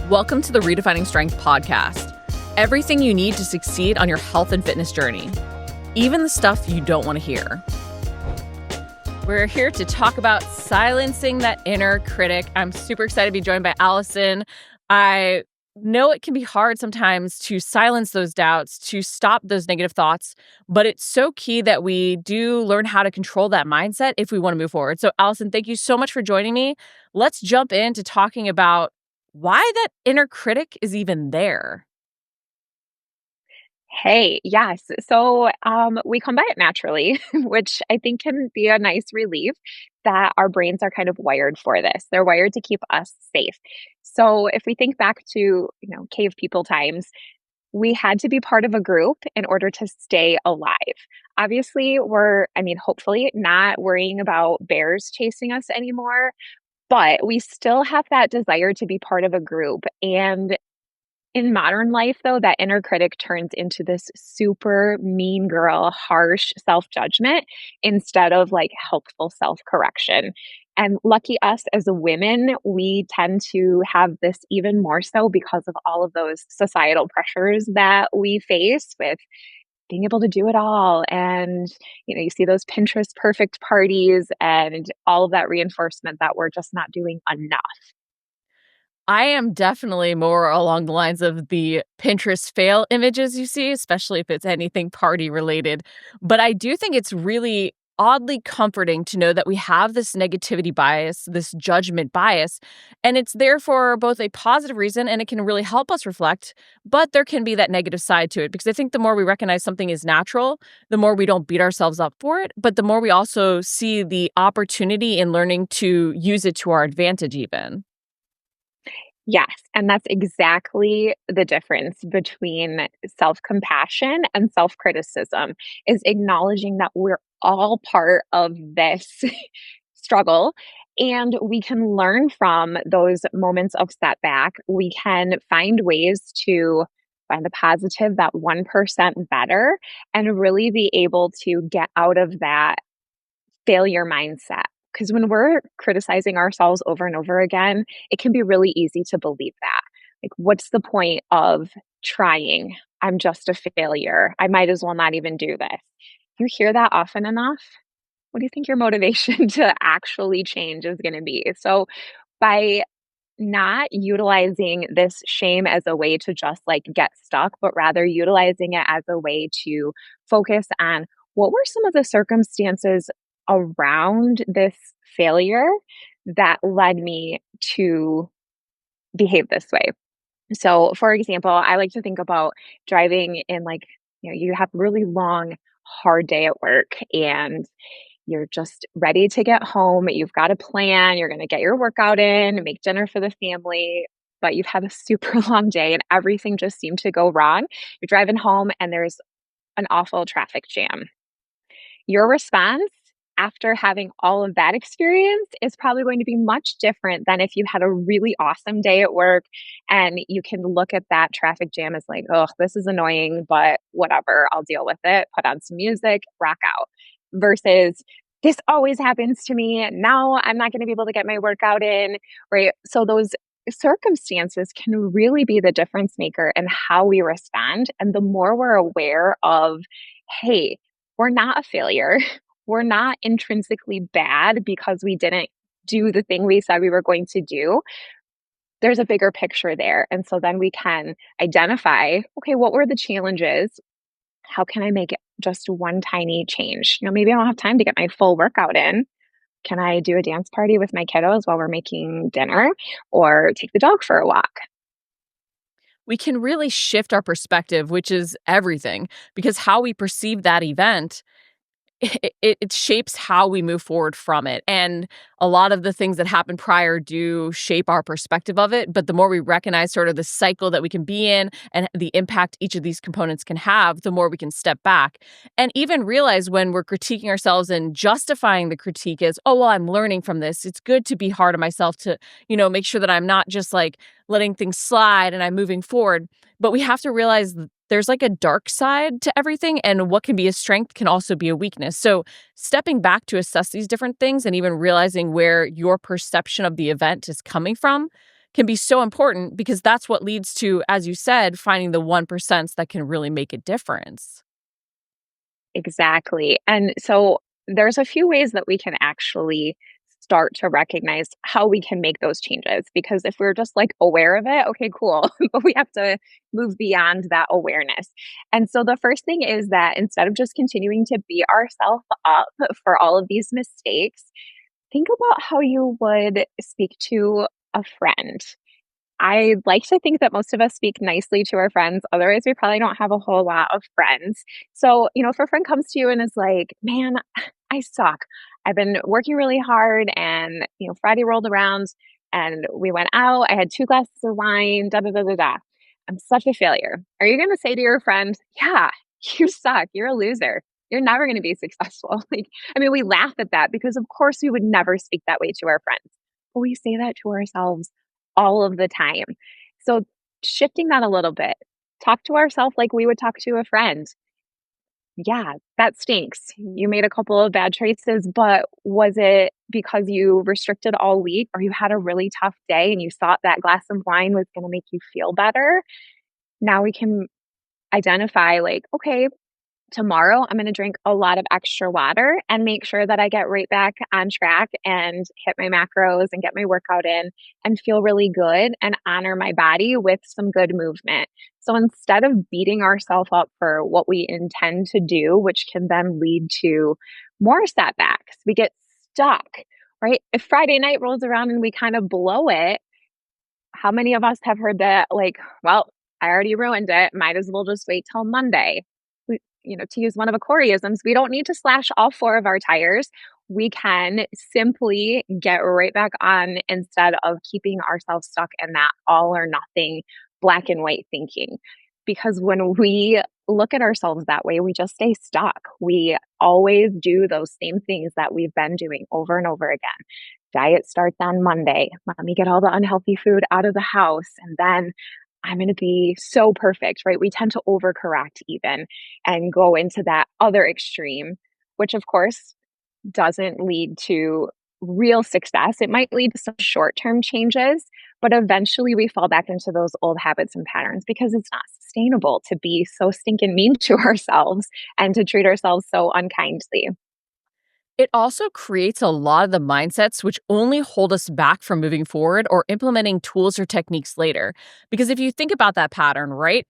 Welcome to the Redefining Strength podcast. Everything you need to succeed on your health and fitness journey, even the stuff you don't want to hear. We're here to talk about silencing that inner critic. I'm super excited to be joined by Allison. I know it can be hard sometimes to silence those doubts, to stop those negative thoughts, but it's so key that we do learn how to control that mindset if we want to move forward. So Allison, thank you so much for joining me. Let's jump into talking about why that inner critic is even there. Hey, yes. So we come by it naturally, which I think can be a nice relief that our brains are kind of wired for this. They're wired to keep us safe. So if we think back to, cave people times, we had to be part of a group in order to stay alive. Obviously, hopefully not worrying about bears chasing us anymore, but we still have that desire to be part of a group. And in modern life, though, that inner critic turns into this super mean girl, harsh self judgment instead of like helpful self correction. And lucky us as women, we tend to have this even more so because of all of those societal pressures that we face with being able to do it all. And, you see those Pinterest perfect parties and all of that reinforcement that we're just not doing enough. I am definitely more along the lines of the Pinterest fail images you see, especially if it's anything party related. But I do think it's really oddly comforting to know that we have this negativity bias, this judgment bias, and it's there for both a positive reason and it can really help us reflect, but there can be that negative side to it because I think the more we recognize something is natural, the more we don't beat ourselves up for it, but the more we also see the opportunity in learning to use it to our advantage even. Yes, and that's exactly the difference between self-compassion and self-criticism, is acknowledging that we're all part of this struggle and we can learn from those moments of setback. We can find ways to find the positive, that 1% better, and really be able to get out of that failure mindset. Because when we're criticizing ourselves over and over again, it can be really easy to believe that. Like, what's the point of trying? I'm just a failure. I might as well not even do this. You hear that often enough? What do you think your motivation to actually change is going to be? So, by not utilizing this shame as a way to just like get stuck, but rather utilizing it as a way to focus on what were some of the circumstances around this failure that led me to behave this way. So, for example, I like to think about driving in like, you have a really long, hard day at work and you're just ready to get home. You've got a plan. You're going to get your workout in, make dinner for the family, but you've had a super long day and everything just seemed to go wrong. You're driving home and there's an awful traffic jam. Your response after having all of that experience is probably going to be much different than if you had a really awesome day at work and you can look at that traffic jam as like, oh, this is annoying, but whatever, I'll deal with it, put on some music, rock out. Versus, this always happens to me. Now I'm not going to be able to get my workout in, right? So those circumstances can really be the difference maker in how we respond. And the more we're aware of, hey, we're not a failure. We're not intrinsically bad because we didn't do the thing we said we were going to do. There's a bigger picture there. And so then we can identify, okay, what were the challenges? How can I make it just one tiny change? Maybe I don't have time to get my full workout in. Can I do a dance party with my kiddos while we're making dinner or take the dog for a walk? We can really shift our perspective, which is everything, because how we perceive that event it shapes how we move forward from it. And a lot of the things that happen prior do shape our perspective of it. But the more we recognize sort of the cycle that we can be in and the impact each of these components can have, the more we can step back and even realize when we're critiquing ourselves and justifying the critique as, oh, well, I'm learning from this. It's good to be hard on myself to, make sure that I'm not just like letting things slide and I'm moving forward. But we have to realize there's like a dark side to everything, and what can be a strength can also be a weakness. So stepping back to assess these different things and even realizing where your perception of the event is coming from can be so important because that's what leads to, as you said, finding the 1% that can really make a difference. Exactly. And so there's a few ways that we can actually start to recognize how we can make those changes. Because if we're just like aware of it, okay, cool. But we have to move beyond that awareness. And so the first thing is that instead of just continuing to beat ourselves up for all of these mistakes, think about how you would speak to a friend. I like to think that most of us speak nicely to our friends. Otherwise, we probably don't have a whole lot of friends. So, if a friend comes to you and is like, man, I suck. I've been working really hard and, Friday rolled around and we went out. I had 2 glasses of wine, da da da da da. I'm such a failure. Are you going to say to your friend, yeah, you suck. You're a loser. You're never going to be successful. We laugh at that because, of course, we would never speak that way to our friends. But we say that to ourselves all of the time. So shifting that a little bit, talk to ourselves like we would talk to a friend. Yeah, that stinks. You made a couple of bad choices, but was it because you restricted all week or you had a really tough day and you thought that glass of wine was going to make you feel better? Now we can identify, like, okay, tomorrow, I'm going to drink a lot of extra water and make sure that I get right back on track and hit my macros and get my workout in and feel really good and honor my body with some good movement. So instead of beating ourselves up for what we intend to do, which can then lead to more setbacks, we get stuck, right? If Friday night rolls around and we kind of blow it, how many of us have heard that, like, well, I already ruined it. Might as well just wait till Monday. To use one of Coreyisms, we don't need to slash all four of our tires. We can simply get right back on instead of keeping ourselves stuck in that all or nothing black and white thinking. Because when we look at ourselves that way, we just stay stuck. We always do those same things that we've been doing over and over again. Diet starts on Monday. Let me get all the unhealthy food out of the house. And then I'm going to be so perfect, right? We tend to overcorrect even and go into that other extreme, which of course doesn't lead to real success. It might lead to some short term changes, but eventually we fall back into those old habits and patterns because it's not sustainable to be so stinking mean to ourselves and to treat ourselves so unkindly. It also creates a lot of the mindsets which only hold us back from moving forward or implementing tools or techniques later. Because if you think about that pattern, right?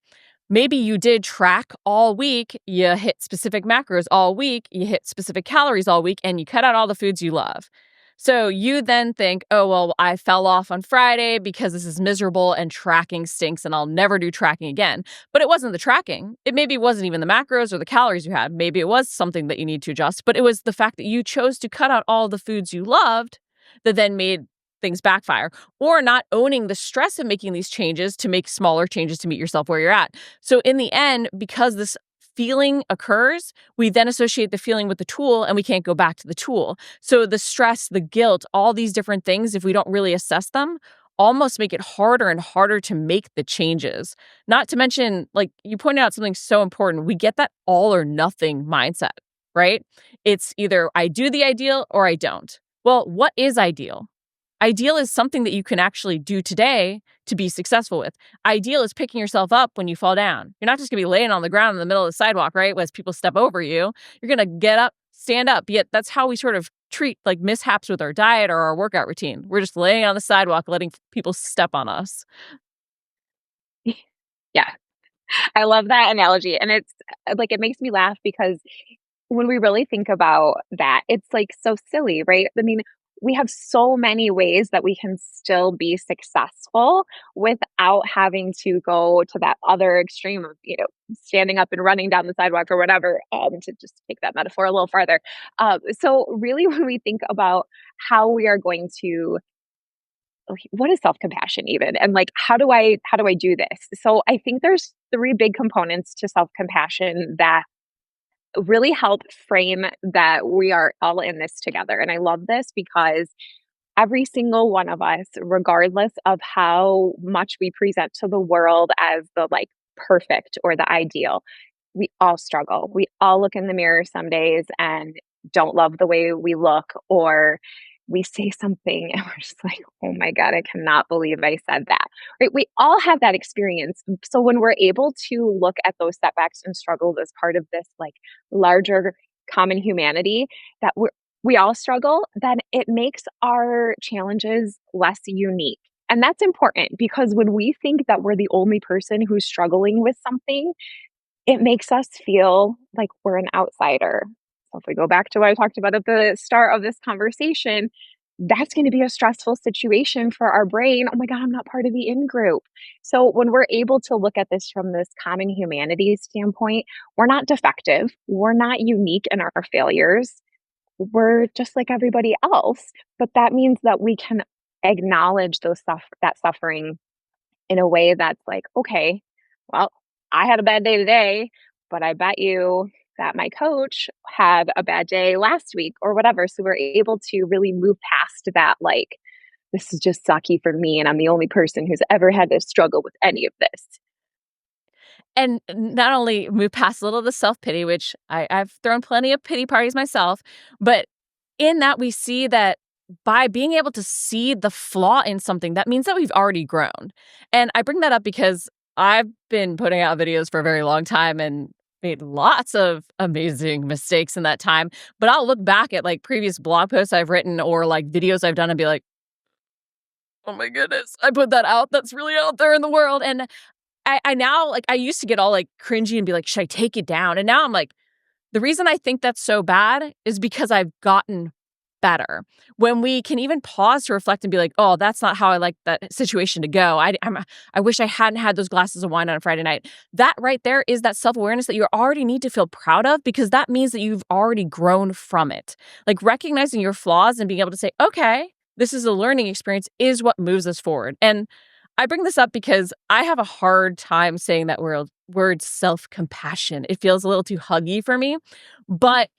Maybe you did track all week, you hit specific macros all week, you hit specific calories all week, and you cut out all the foods you love. So you then think, oh, well, I fell off on Friday because this is miserable and tracking stinks and I'll never do tracking again. But it wasn't the tracking. It maybe wasn't even the macros or the calories you had. Maybe it was something that you need to adjust, but it was the fact that you chose to cut out all the foods you loved that then made things backfire, or not owning the stress of making these changes to make smaller changes to meet yourself where you're at. So in the end, because this feeling occurs, we then associate the feeling with the tool and we can't go back to the tool. So the stress, the guilt, all these different things, if we don't really assess them, almost make it harder and harder to make the changes. Not to mention, like you pointed out something so important, we get that all or nothing mindset, right? It's either I do the ideal or I don't. Well, what is ideal? Ideal is something that you can actually do today to be successful with. Ideal is picking yourself up when you fall down. You're not just going to be laying on the ground in the middle of the sidewalk, right? As people step over you, you're going to get up, stand up. Yet that's how we sort of treat like mishaps with our diet or our workout routine. We're just laying on the sidewalk, letting people step on us. Yeah, I love that analogy. And it's like, it makes me laugh because when we really think about that, it's like so silly, right? We have so many ways that we can still be successful without having to go to that other extreme of, standing up and running down the sidewalk or whatever, to just take that metaphor a little farther. So really, when we think about how we are going to, okay, what is self-compassion even? And like, how do I do this? So I think there's three big components to self-compassion that really help frame that we are all in this together. And I love this because every single one of us, regardless of how much we present to the world as the like perfect or the ideal, we all struggle. We all look in the mirror some days and don't love the way we look, or we say something and we're just like, oh my God, I cannot believe I said that. Right? We all have that experience. So when we're able to look at those setbacks and struggles as part of this like larger common humanity that we all struggle, then it makes our challenges less unique. And that's important because when we think that we're the only person who's struggling with something, it makes us feel like we're an outsider. So if we go back to what I talked about at the start of this conversation, that's going to be a stressful situation for our brain. Oh my God, I'm not part of the in group. So when we're able to look at this from this common humanity standpoint, we're not defective. We're not unique in our failures. We're just like everybody else. But that means that we can acknowledge that suffering in a way that's like, okay, well, I had a bad day today, but I bet you that my coach had a bad day last week or whatever. So we're able to really move past that, like, this is just sucky for me. And I'm the only person who's ever had to struggle with any of this. And not only move past a little of the self-pity, which I've thrown plenty of pity parties myself, but in that we see that by being able to see the flaw in something, that means that we've already grown. And I bring that up because I've been putting out videos for a very long time and made lots of amazing mistakes in that time. But I'll look back at like previous blog posts I've written or like videos I've done and be like, oh my goodness, I put that out. That's really out there in the world. And I now like I used to get all like cringy and be like, should I take it down? And now I'm like, the reason I think that's so bad is because I've gotten better. When we can even pause to reflect and be like, oh, that's not how I like that situation to go. I wish I hadn't had those glasses of wine on a Friday night. That right there is that self-awareness that you already need to feel proud of because that means that you've already grown from it. Like recognizing your flaws and being able to say, okay, this is a learning experience is what moves us forward. And I bring this up because I have a hard time saying that word self-compassion. It feels a little too huggy for me, but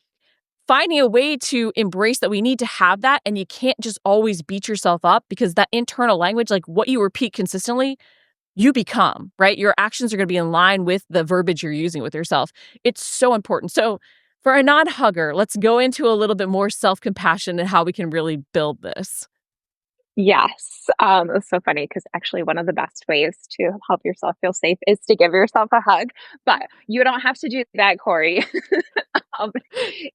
finding a way to embrace that we need to have that and you can't just always beat yourself up because that internal language, like what you repeat consistently, you become, right? Your actions are going to be in line with the verbiage you're using with yourself. It's so important. So for a non-hugger, let's go into a little bit more self-compassion and how we can really build this. Yes. It's so funny because actually one of the best ways to help yourself feel safe is to give yourself a hug, but you don't have to do that, Corey. um,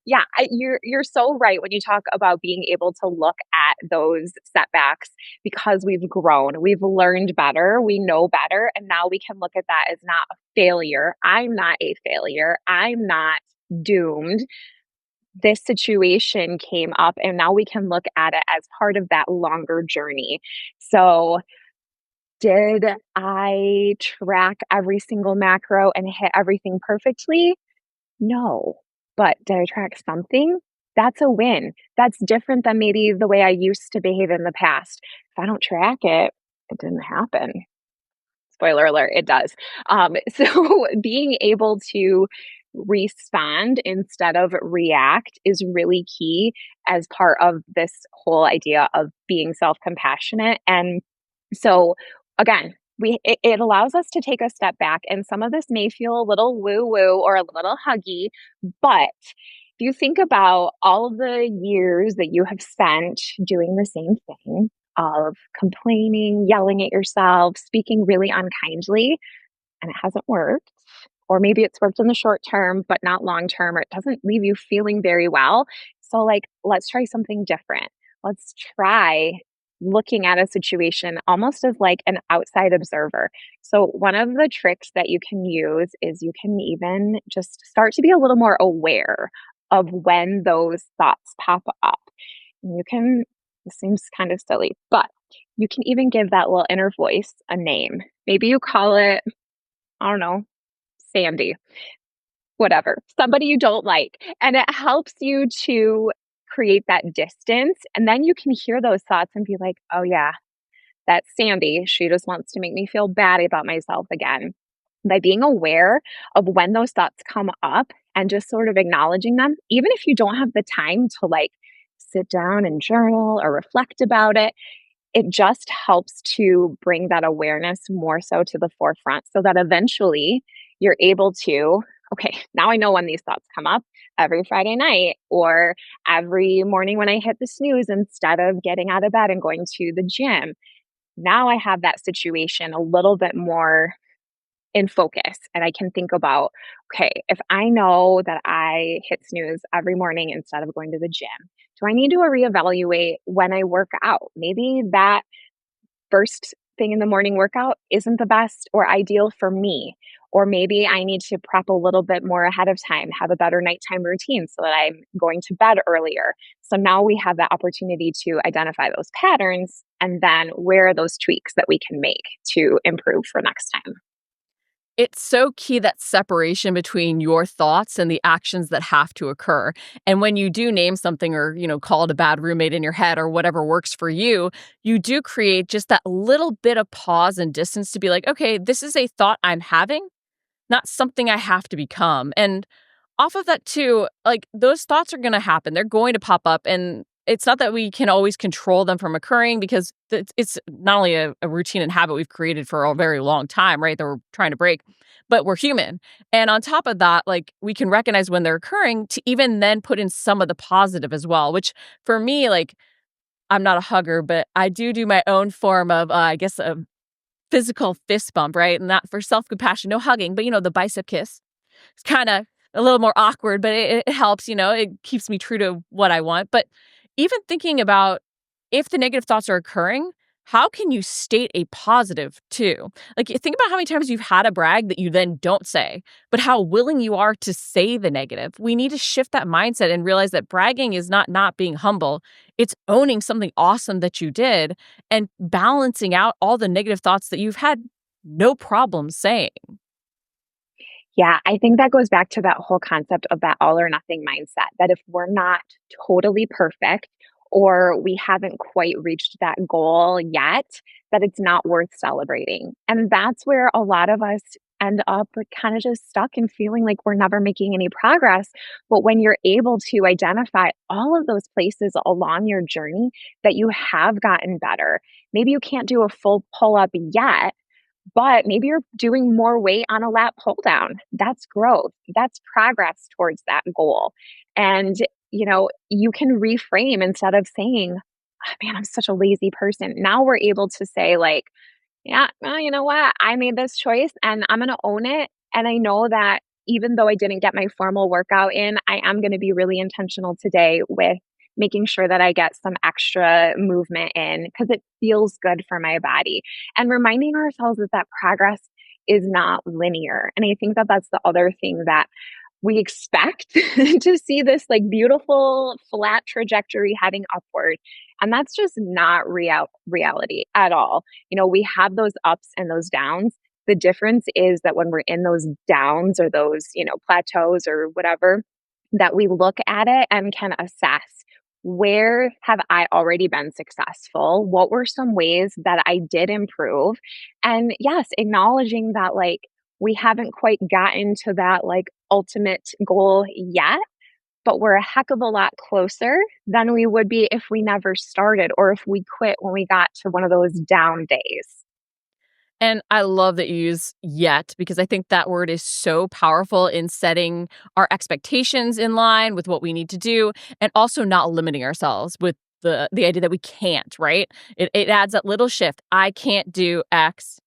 yeah, you're so right when you talk about being able to look at those setbacks because we've grown, we've learned better, we know better, and now we can look at that as not a failure. I'm not a failure. I'm not doomed. This situation came up and now we can look at it as part of that longer journey. So, did I track every single macro and hit everything perfectly? No. But did I track something? That's a win. That's different than maybe the way I used to behave in the past. If I don't track it, it didn't happen. Spoiler alert, it does. So being able to respond instead of react is really key as part of this whole idea of being self-compassionate. And so again, it allows us to take a step back, and some of this may feel a little woo-woo or a little huggy, but if you think about all of the years that you have spent doing the same thing, of complaining, yelling at yourself, speaking really unkindly, and it hasn't worked. Or maybe it's worked in the short term, but not long term, or it doesn't leave you feeling very well. So, like, let's try something different. Let's try looking at a situation almost as like an outside observer. So, one of the tricks that you can use is you can even just start to be a little more aware of when those thoughts pop up. And you can, this seems kind of silly, but you can even give that little inner voice a name. Maybe you call it, I don't know, Sandy, whatever, somebody you don't like. And it helps you to create that distance. And then you can hear those thoughts and be like, oh, yeah, that's Sandy. She just wants to make me feel bad about myself again. By being aware of when those thoughts come up and just sort of acknowledging them, even if you don't have the time to like sit down and journal or reflect about it, it just helps to bring that awareness more so to the forefront so that eventually you're able to, Okay, now I know when these thoughts come up every Friday night or every morning when I hit the snooze instead of getting out of bed and going to the gym. Now I have that situation a little bit more in focus and I can think about, okay, if I know that I hit snooze every morning instead of going to the gym, do I need to reevaluate when I work out? Maybe that first thing in the morning workout isn't the best or ideal for me. Or maybe I need to prep a little bit more ahead of time, have a better nighttime routine so that I'm going to bed earlier. So now we have that opportunity to identify those patterns and then where are those tweaks that we can make to improve for next time. It's so key, that separation between your thoughts and the actions that have to occur. And when you do name something or, call it a bad roommate in your head or whatever works for you do create just that little bit of pause and distance to be like, okay, this is a thought I'm having, not something I have to become. And off of that too, like, those thoughts are going to happen. They're going to pop up, and it's not that we can always control them from occurring, because it's not only a routine and habit we've created for a very long time, right? That we're trying to break, but we're human. And on top of that, like, we can recognize when they're occurring to even then put in some of the positive as well, which for me, like, I'm not a hugger, but I do my own form of, I guess, a physical fist bump, right? And not for self compassion, no hugging, but the bicep kiss. It's kinda a little more awkward, but it helps, it keeps me true to what I want. But even thinking about, if the negative thoughts are occurring, how can you state a positive too? Like, think about how many times you've had a brag that you then don't say, but how willing you are to say the negative. We need to shift that mindset and realize that bragging is not being humble. It's owning something awesome that you did and balancing out all the negative thoughts that you've had no problem saying. Yeah, I think that goes back to that whole concept of that all or nothing mindset, that if we're not totally perfect or we haven't quite reached that goal yet, that it's not worth celebrating. And that's where a lot of us end up kind of just stuck and feeling like we're never making any progress. But when you're able to identify all of those places along your journey that you have gotten better, maybe you can't do a full pull up yet, but maybe you're doing more weight on a lat pull down. That's growth. That's progress towards that goal. And, you can reframe instead of saying, "Ah, man, I'm such a lazy person." Now we're able to say, like, yeah, well, you know what? I made this choice and I'm going to own it. And I know that even though I didn't get my formal workout in, I am going to be really intentional today with making sure that I get some extra movement in because it feels good for my body. And reminding ourselves that that progress is not linear. And I think that that's the other thing that we expect to see this like beautiful flat trajectory heading upward. And that's just not reality at all. We have those ups and those downs. The difference is that when we're in those downs or those, plateaus or whatever, that we look at it and can assess, where have I already been successful? What were some ways that I did improve? And yes, acknowledging that, like, we haven't quite gotten to that like ultimate goal yet, but we're a heck of a lot closer than we would be if we never started or if we quit when we got to one of those down days. And I love that you use yet, because I think that word is so powerful in setting our expectations in line with what we need to do, and also not limiting ourselves with the idea that we can't, right? It adds that little shift. I can't do X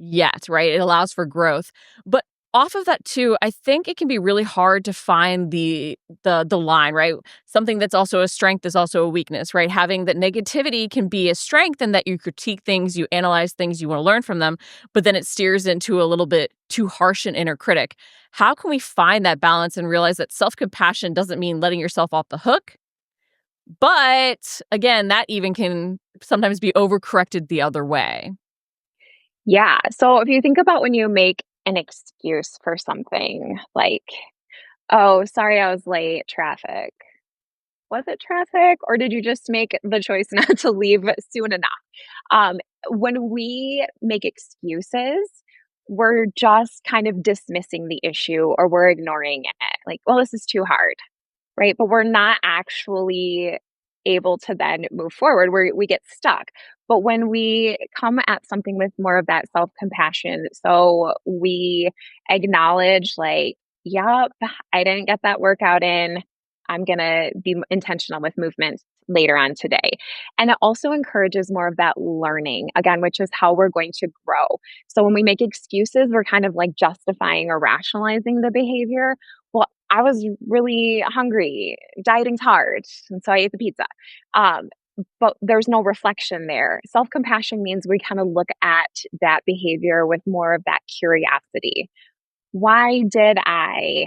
yet, right? It allows for growth. But off of that too, I think it can be really hard to find the line, right? Something that's also a strength is also a weakness, right? Having that negativity can be a strength, and that you critique things, you analyze things, you want to learn from them, but then it steers into a little bit too harsh an inner critic. How can we find that balance and realize that self-compassion doesn't mean letting yourself off the hook? But again, that even can sometimes be overcorrected the other way. Yeah. So if you think about when you make an excuse for something like, oh, sorry, I was late, traffic. Was it traffic or did you just make the choice not to leave soon enough? Um, when we make excuses, we're just kind of dismissing the issue or we're ignoring it. Like, well, this is too hard, right? But we're not actually able to then move forward. We get stuck. But when we come at something with more of that self compassion, so we acknowledge, like, "Yep, I didn't get that workout in. I'm gonna be intentional with movement later on today." And it also encourages more of that learning, again, which is how we're going to grow. So when we make excuses, we're kind of like justifying or rationalizing the behavior. Well, I was really hungry, dieting's hard, and so I ate the pizza. Um, but there's no reflection there. Self compassion means we kind of look at that behavior with more of that curiosity. Why did I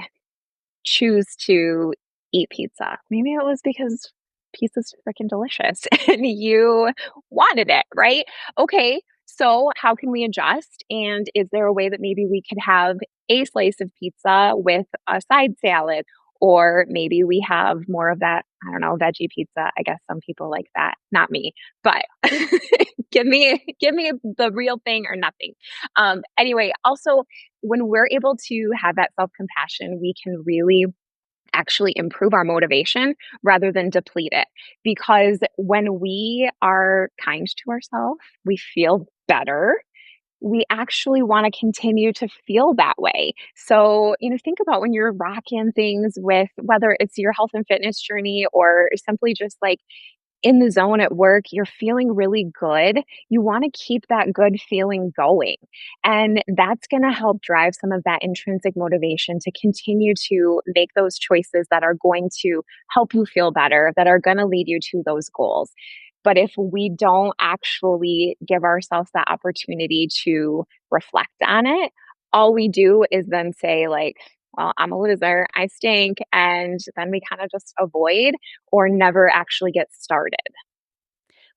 choose to eat pizza? Maybe it was because pizza's freaking delicious and you wanted it, right? Okay, so how can we adjust? And is there a way that maybe we could have a slice of pizza with a side salad? Or maybe we have more of that, I don't know, veggie pizza. I guess some people like that, not me. But give me the real thing or nothing. Anyway, also when we're able to have that self compassion, we can really actually improve our motivation rather than deplete it. Because when we are kind to ourselves, we feel better. We actually want to continue to feel that way. So, think about when you're rocking things with whether it's your health and fitness journey or simply just like in the zone at work, you're feeling really good. You want to keep that good feeling going. And that's going to help drive some of that intrinsic motivation to continue to make those choices that are going to help you feel better, that are going to lead you to those goals. But if we don't actually give ourselves that opportunity to reflect on it, all we do is then say, like, well, I'm a loser, I stink. And then we kind of just avoid or never actually get started.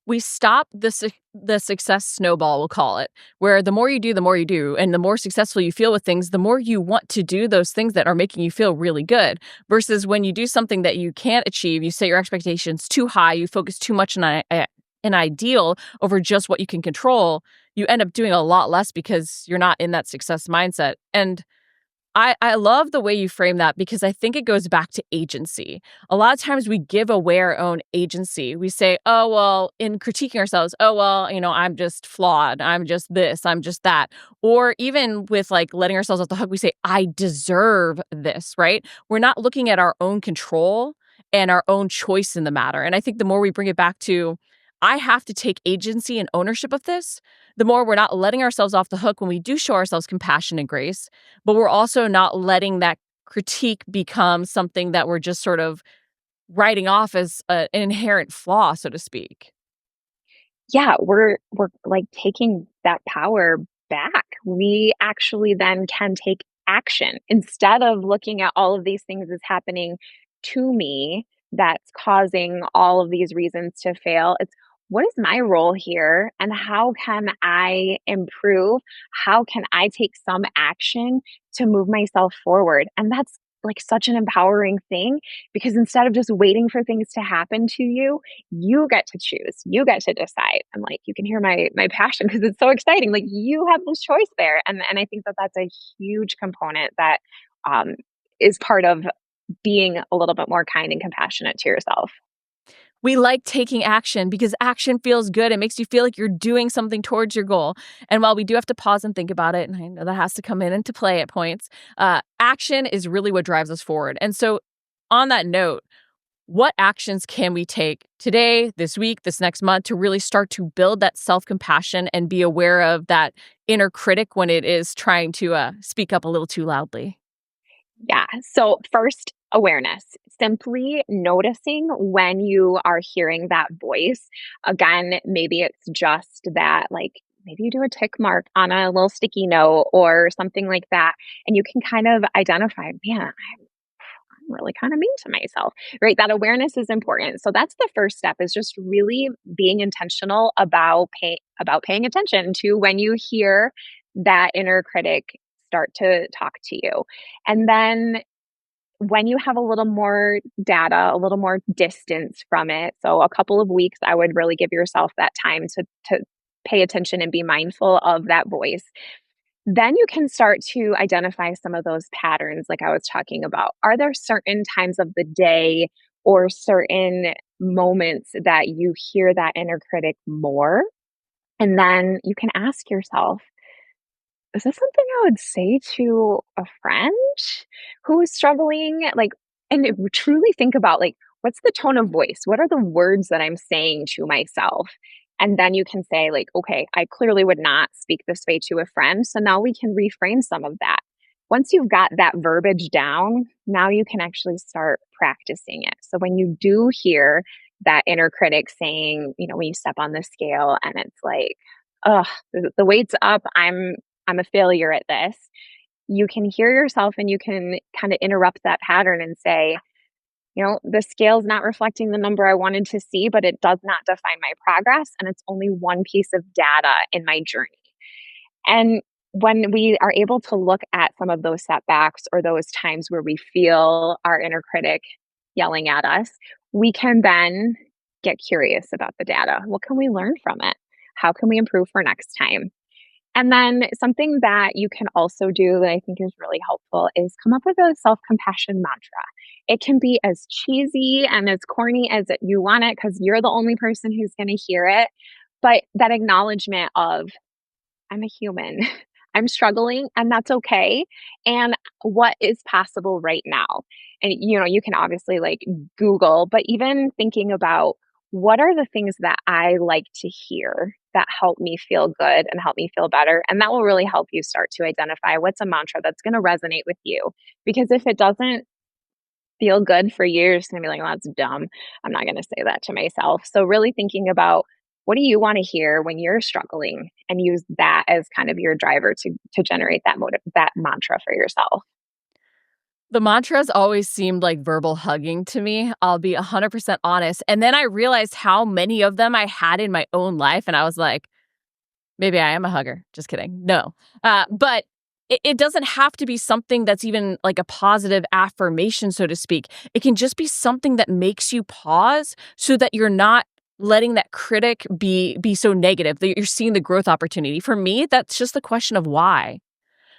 We stop the success snowball, we'll call it, where the more you do, the more you do, and the more successful you feel with things, the more you want to do those things that are making you feel really good. Versus when you do something that you can't achieve, you set your expectations too high, you focus too much on an ideal over just what you can control, you end up doing a lot less because you're not in that success mindset. And I love the way you frame that because I think it goes back to agency. A lot of times we give away our own agency. We say, oh, well, in critiquing ourselves, oh, well, I'm just flawed. I'm just this. I'm just that. Or even with like letting ourselves off the hook, we say, I deserve this, right? We're not looking at our own control and our own choice in the matter. And I think the more we bring it back to, I have to take agency and ownership of this, the more we're not letting ourselves off the hook when we do show ourselves compassion and grace, but we're also not letting that critique become something that we're just sort of writing off as an inherent flaw, so to speak. Yeah, we're like taking that power back. We actually then can take action instead of looking at all of these things as happening to me that's causing all of these reasons to fail. It's what is my role here and how can I improve? How can I take some action to move myself forward? And that's like such an empowering thing because instead of just waiting for things to happen to you, you get to choose. You get to decide. I'm like, you can hear my passion because it's so exciting. Like you have this choice there, and I think that that's a huge component that um, is part of being a little bit more kind and compassionate to yourself. We like taking action because action feels good. It makes you feel like you're doing something towards your goal. And while we do have to pause and think about it, and I know that has to come in into play at points, action is really what drives us forward. And so, on that note, what actions can we take today, this week, this next month to really start to build that self compassion and be aware of that inner critic when it is trying to speak up a little too loudly? Yeah. So, first, awareness, simply noticing when you are hearing that voice. Again, maybe it's just that, like, maybe you do a tick mark on a little sticky note or something like that. And you can kind of identify, man, I'm really kind of mean to myself, right? That awareness is important. So that's the first step is just really being intentional about paying attention to when you hear that inner critic start to talk to you. And then when you have a little more data, a little more distance from it, so a couple of weeks, I would really give yourself that time to pay attention and be mindful of that voice. Then you can start to identify some of those patterns, like I was talking about. Are there certain times of the day or certain moments that you hear that inner critic more? And then you can ask yourself, is this something I would say to a friend who is struggling? Like, and truly think about like, what's the tone of voice? What are the words that I'm saying to myself? And then you can say, like, okay, I clearly would not speak this way to a friend. So now we can reframe some of that. Once you've got that verbiage down, now you can actually start practicing it. So when you do hear that inner critic saying, when you step on the scale and it's like, oh, the weight's up, I'm a failure at this. You can hear yourself and you can kind of interrupt that pattern and say, the scale's not reflecting the number I wanted to see, but it does not define my progress. And it's only one piece of data in my journey. And when we are able to look at some of those setbacks or those times where we feel our inner critic yelling at us, we can then get curious about the data. What can we learn from it? How can we improve for next time? And then something that you can also do that I think is really helpful is come up with a self compassion mantra. It can be as cheesy and as corny as you want it because you're the only person who's going to hear it. But that acknowledgement of, I'm a human. I'm struggling and that's okay. And what is possible right now? And you can obviously like Google, but even thinking about what are the things that I like to hear that help me feel good and help me feel better. And that will really help you start to identify what's a mantra that's going to resonate with you. Because if it doesn't feel good for you, you're just gonna be like, "Well, that's dumb. I'm not gonna say that to myself." So really thinking about what do you wanna hear when you're struggling and use that as kind of your driver to generate that mantra for yourself. The mantras always seemed like verbal hugging to me, I'll be 100% honest, and then I realized how many of them I had in my own life, and I was like, "Maybe I am a hugger." Just kidding. No. But it doesn't have to be something that's even like a positive affirmation, so to speak. It can just be something that makes you pause so that you're not letting that critic be so negative, that you're seeing the growth opportunity. For me, that's just the question of why.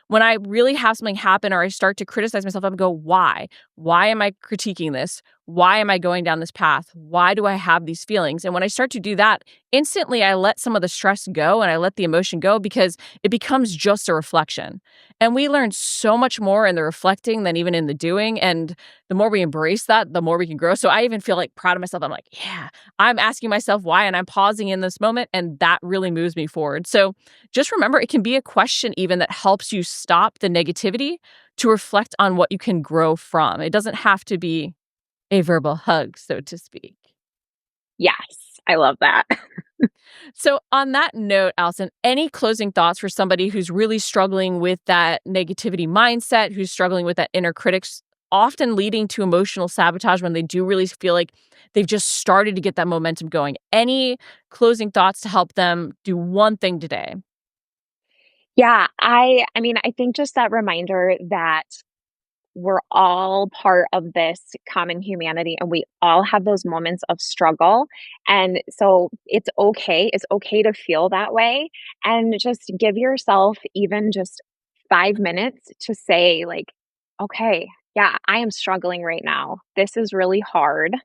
When I really have something happen or I start to criticize myself, I would go, why? Why am I critiquing this? Why am I going down this path? Why do I have these feelings? And when I start to do that, instantly I let some of the stress go and I let the emotion go because it becomes just a reflection. And we learn so much more in the reflecting than even in the doing. And the more we embrace that, the more we can grow. So I even feel like proud of myself. I'm like, yeah, I'm asking myself why and I'm pausing in this moment. And that really moves me forward. So just remember, it can be a question even that helps you stop the negativity to reflect on what you can grow from. It doesn't have to be a verbal hug, so to speak. Yes, I love that. So, on that note, Allison, any closing thoughts for somebody who's really struggling with that negativity mindset, who's struggling with that inner critics, often leading to emotional sabotage when they do really feel like they've just started to get that momentum going? Any closing thoughts to help them do one thing today? Yeah, I mean, I think just that reminder that we're all part of this common humanity and we all have those moments of struggle. And so it's okay. It's okay to feel that way. And just give yourself even just 5 minutes to say, like, okay, yeah, I am struggling right now. This is really hard.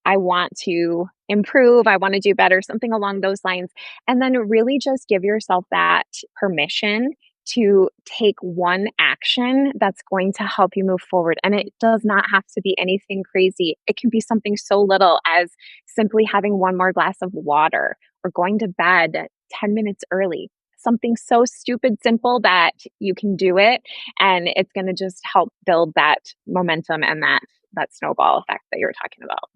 I want to improve, I wanna do better, something along those lines, and then really just give yourself that permission to take one action that's going to help you move forward, and it does not have to be anything crazy. It can be something so little as simply having one more glass of water or going to bed 10 minutes early. Something so stupid simple that you can do it, and it's gonna just help build that momentum and that snowball effect that you were talking about.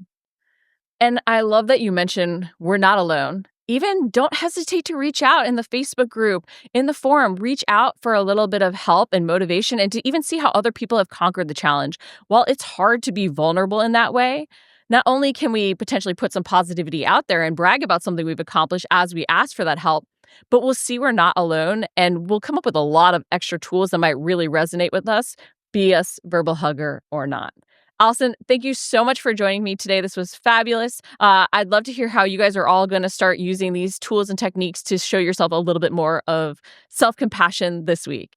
And I love that you mentioned we're not alone. Even don't hesitate to reach out in the Facebook group, in the forum, reach out for a little bit of help and motivation and to even see how other people have conquered the challenge. While it's hard to be vulnerable in that way, not only can we potentially put some positivity out there and brag about something we've accomplished as we ask for that help, but we'll see we're not alone and we'll come up with a lot of extra tools that might really resonate with us, be us verbal hugger or not. Allison, thank you so much for joining me today. This was fabulous. I'd love to hear how you guys are all going to start using these tools and techniques to show yourself a little bit more of self compassion this week.